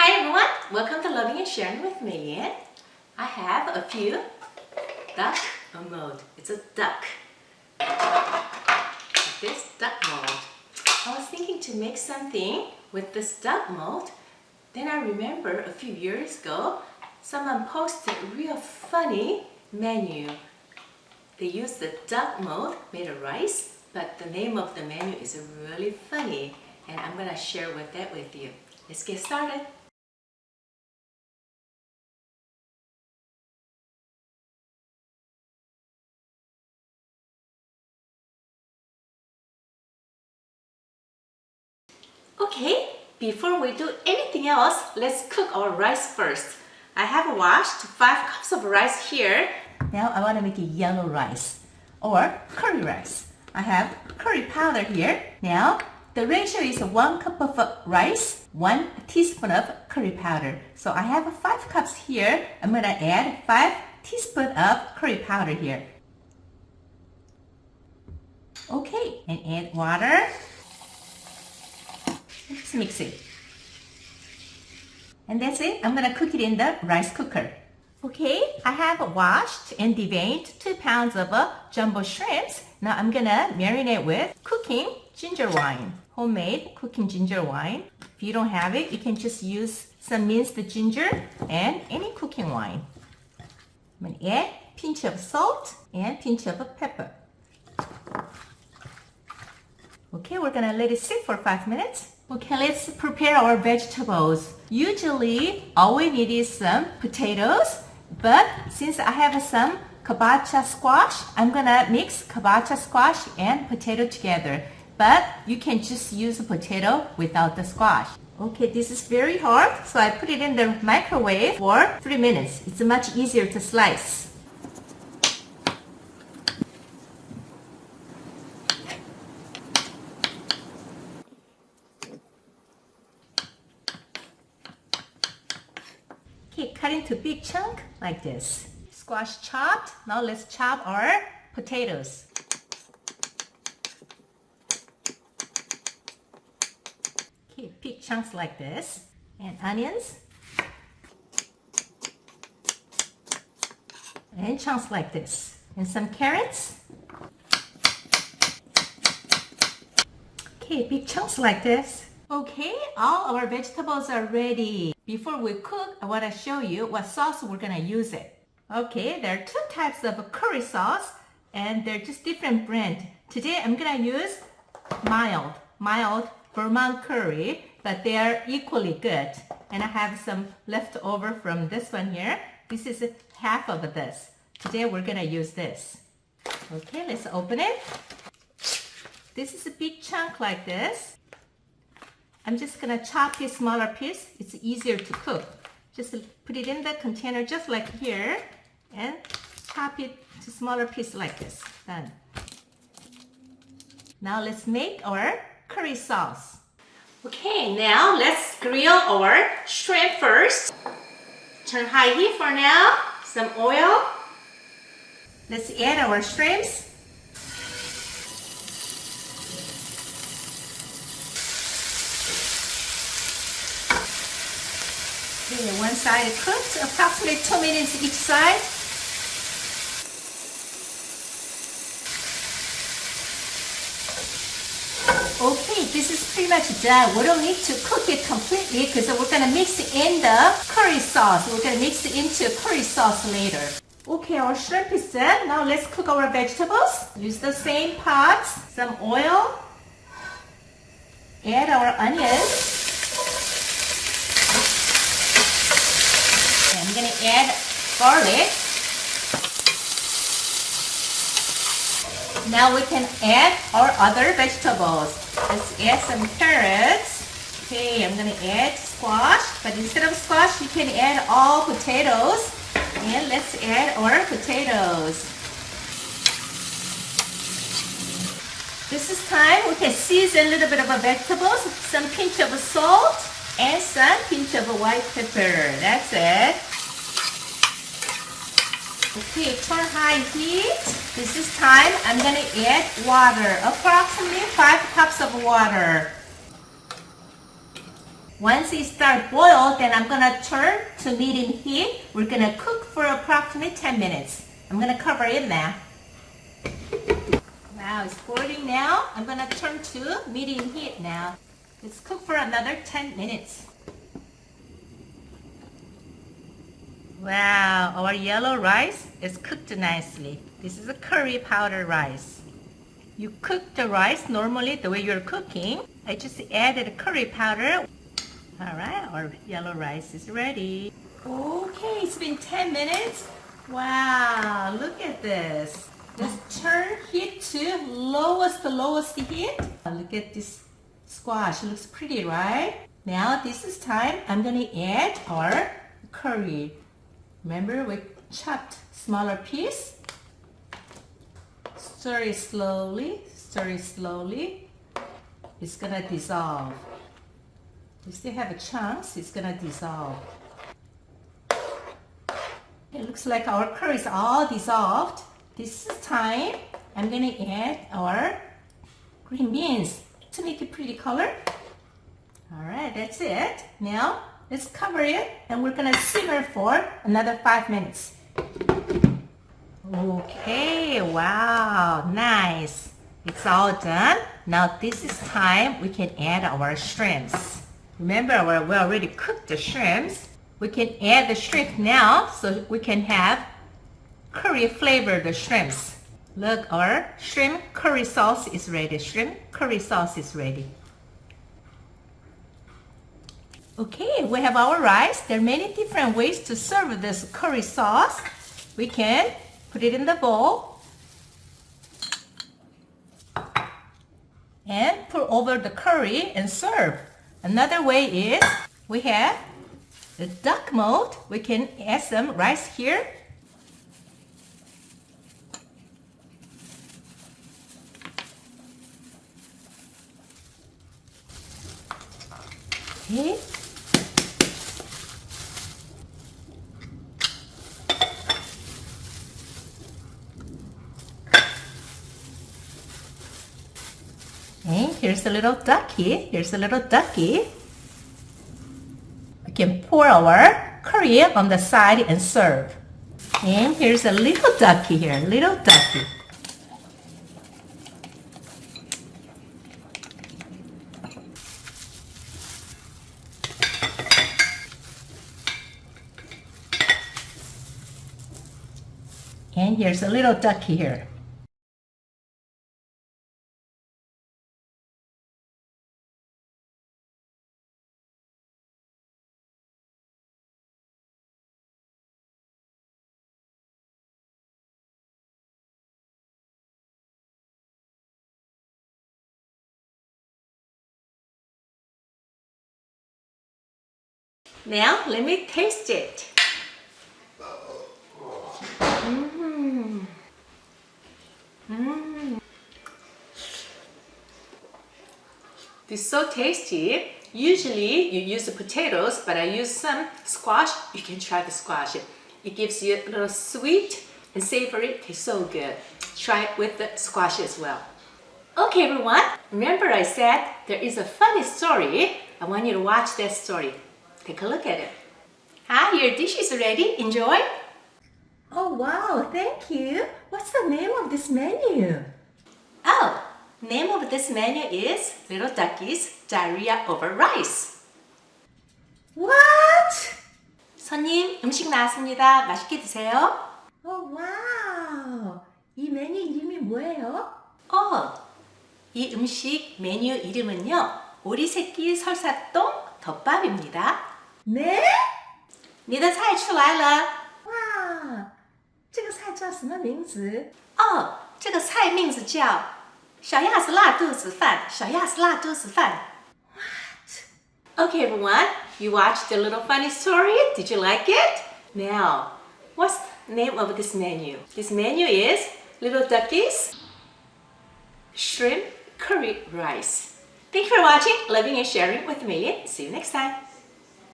Hi everyone, welcome to Loving and Sharing with me. I have a few duck mold. It's a duck. This duck mold. I was thinking to make something with this duck mold. Then I remember a few years ago, someone posted a real funny menu. They used the duck mold made of rice, but the name of the menu is really funny, and I'm gonna share that with you. Let's get started. Okay, before we do anything else, let's cook our rice first. I have washed 5 cups of rice here. Now I want to make a yellow rice or curry rice. I have curry powder here. Now the ratio is 1 cup of rice, 1 teaspoon of curry powder. So I have 5 cups here. I'm going to add 5 teaspoons of curry powder here. Okay, and add water. Let's mix it. And that's it. I'm going to cook it in the rice cooker. Okay, I have washed and deveined 2 pounds of jumbo shrimps. Now I'm going to marinate with cooking ginger wine. Homemade cooking ginger wine. If you don't have it, you can just use some minced ginger and any cooking wine. I'm going to add a pinch of salt and a pinch of pepper. Okay, we're going to let it sit for 5 minutes. Okay, let's prepare our vegetables. Usually, all we need is some potatoes, but since I have some kabocha squash, I'm gonna mix kabocha squash and potato together. But you can just use a potato without the squash. Okay, this is very hard, so I put it in the microwave for 3 minutes. It's much easier to slice. Okay, cut into big chunk like this. Squash chopped. Now let's chop our potatoes. Okay, big chunks like this. And onions. And chunks like this. And some carrots. Okay, big chunks like this. Okay, all our vegetables are ready. Before we cook, I want to show you what sauce we're going to use it. Okay, there are 2 types of curry sauce and they're just different brand. Today I'm going to use mild Vermont curry, but they are equally good. And I have some left over from this one here. This is half of this. Today we're going to use this. Okay, let's open it. This is a big chunk like this. I'm just going to chop this smaller piece. It's easier to cook. Just put it in the container just like here and chop it to smaller piece like this. Done. Now let's make our curry sauce. Okay, now let's grill our shrimp first. Turn high heat for now. Some oil. Let's add our shrimps. Okay, one side cooked, approximately 2 minutes each side. Okay, this is pretty much done. We don't need to cook it completely because we're going to mix in the curry sauce. We're going to mix it into curry sauce later. Okay, our shrimp is done. Now let's cook our vegetables. Use the same pots, some oil. Add our onions. I'm going to add garlic. Now we can add our other vegetables. Let's add some carrots. Okay, I'm going to add squash, but instead of squash, you can add all potatoes. And let's add our potatoes. This is time we can season a little bit of vegetables, some pinch of salt, and some pinch of white pepper. That's it. Okay, turn high heat. This is time I'm going to add water, approximately 5 cups of water. Once it starts boil, then I'm gonna turn to medium heat. We're gonna cook for approximately 10 minutes. I'm gonna cover it now. Wow, it's boiling now. I'm gonna turn to medium heat now. Let's cook for another 10 minutes. Wow, our yellow rice is cooked nicely. This is a curry powder rice. You cook the rice normally the way you're cooking. I just added curry powder. Alright, our yellow rice is ready. Okay, it's been 10 minutes. Wow, look at this. Let's turn heat to lowest heat. Look at this squash. It looks pretty, right? Now this is time I'm gonna add our curry. Remember, we chopped smaller piece. Stir it slowly, stir it slowly. It's gonna dissolve. You still have a chance, it's gonna dissolve. It looks like our curry is all dissolved. This is time I'm gonna add our green beans to make it pretty color. Alright, that's it. Now, let's cover it and we're gonna simmer for another 5 minutes. Okay, wow, nice. It's all done. Now this is time we can add our shrimps. Remember, we already cooked the shrimps. We can add the shrimp now so we can have curry flavored shrimps. Look, our shrimp curry sauce is ready. Shrimp curry sauce is ready. Okay, we have our rice. There are many different ways to serve this curry sauce. We can put it in the bowl and pour over the curry and serve. Another way is we have the duck mode. We can add some rice here. Okay. And here's a little ducky. Here's a little ducky. We can pour our curry on the side and serve. And here's a little ducky here, little ducky. And here's a little ducky here. Now let me taste it. It's so tasty. Usually you use the potatoes, but I use some squash. You can try the squash. It gives you a little sweet and savory. It tastes so good. Try it with the squash as well. Okay everyone, remember I said there is a funny story. I want you to watch that story. Take a look at it. Hi, your dish is ready. Enjoy. Oh wow, thank you. What's the name of this menu? Oh, name of this menu is Little Ducky's Diarrhea over Rice. What? 손님, 음식 나왔습니다. 맛있게 드세요. Oh wow. 이 메뉴 이름이 뭐예요? 이 음식 메뉴 이름은요. 오리새끼 설사똥 덮밥입니다. 네? 你的菜出来了。哇，这个菜叫什么名字？这个菜名字叫小鸭子拉肚子饭。小鸭子拉肚子饭。What? Okay, everyone, you watched the little funny story. Did you like it? Now, what's the name of this menu? This menu is Little Ducky's Shrimp Curry Rice. Thank you for watching, loving and sharing with me. See you next time.